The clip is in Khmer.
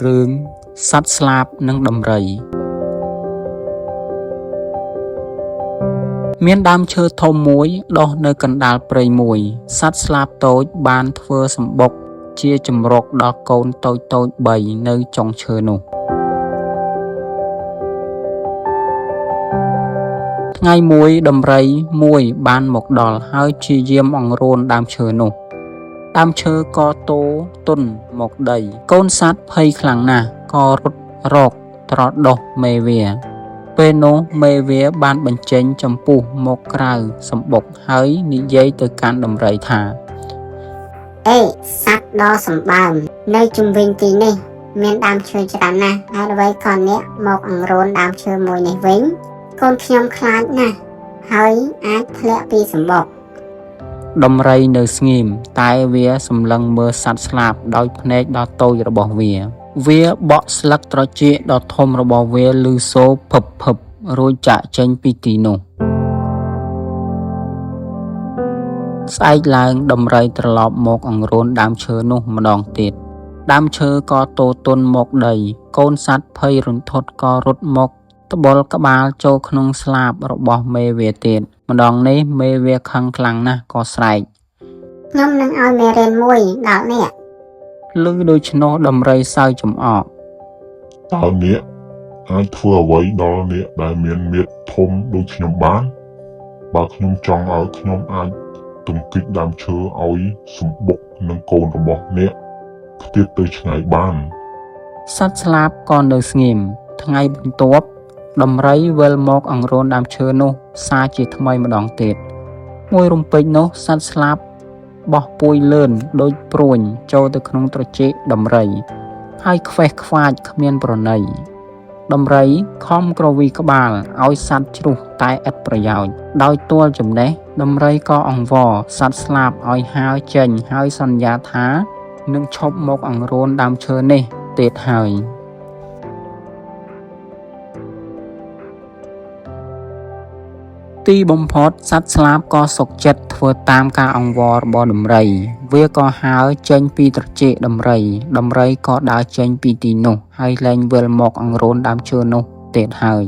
រឿងសត្វស្លាបនិងដំរីមានដើមឈើធំមួយដុះនៅកណ្ដាលព្រៃមួយសត្វស្លាបតូចបានធ្វើសម្បុកជាចម្រុកដល់កូនតូចៗ3នៅចុងឈើនោះថ្ងៃមួយដំរីមួយបានមកដល់ហើយព្យាយាមអង្រួនដើមឈើនោះដើមឈើក៏តូរទន់មកដីកូនសត្វភ័យខ្លាំងណាស់ក៏រត់រកត្រដុសមេវាពេលនោះមេវាបានបញ្ចេញចំពុះមកក្រៅសម្បុកហើយនិយាយទៅកាន់ដំរីថាអេសត្វដ៏សម្បើមនៅជុំវិញទីនេះមានដើមឈើច្រើនណាស់ហើយអ្វីក៏អ្នកមកអង្រួនដើមឈើមួយនេះវិញកូនខ្ញុំខ្លាចណាស់ហើយអាចធ្លាក់ពីសម្បុកដំរីនៅស្ងៀមតែវាសម្លឹងមើលសត្វស្លាបដោយភ្នែកដ៏តូចរបស់វាបក់ស្លឹកត្រចៀកដ៏ធំរបស់វាឮសូរភឹបរួចចាក់ចេញពីទីនោះស្អែកឡើងដំរីត្រឡប់មកអង្រួនដើមឈើនោះម្ដងទៀតដើមឈើក៏តូរទន់មកដីកូនសត្វភ័យរន្ធត់ក៏រត់មកត្បុលក្បាលចូលក្នុងស្លាបរបស់មេវាទៀតម្ដងនេះមេវាខឹងខ្លាំងណាស់ក៏ស្រែកខ្ញុំនឹងឲ្យមេរៀនមួយដល់អ្នកឮដូច្នោះដំរីសើចចំអកតើអ្នកអាចធ្វើអ្វីដល់អ្នកដែលមានមាឌធំដូចខ្ញុំបានបើខ្ញុំចង់ឲ្យខ្ញុំអាចទង្គិចដើមឈើឲ្យសម្បុកនឹងកូនរបស់អ្នកខ្ទាតទៅឆ្ងាយបានសត្វស្លាបក៏នៅស្ងៀមថ្ងៃបន្ទាប់ដំរីវិលមកអង្រួនដើមឈើនោះសាជាថ្មីម្ដងទៀតមួយរំពេចនោះសត្វស្លាបបោះពួយលឿនដូចព្រួញចូលទៅក្នុងត្រចៀកដំរីហើយខ្វេះខ្វាចគ្មានប្រណីដំរីខំក្រវីក្បាលឲ្យសត្វជ្រុះតែឥតប្រយោជន៍ដោយទាល់ចំណេះដំរីក៏អង្វរសត្វស្លាបឲ្យហើរចេញហើយសន្យាថានឹងឈប់មកអង្រួនដើមឈើនេះទៀតហើយទីបំផុតសត្វស្លាបក៏សុខចិត្តធ្វើតាមការអង្វររបស់ដំរីវាក៏ហើរចេញពីត្រចៀកដំរីក៏ដើរចេញពីទីនោះហើយលែងវិលមកអង្រួនដើមឈើនោះទៀតហើយ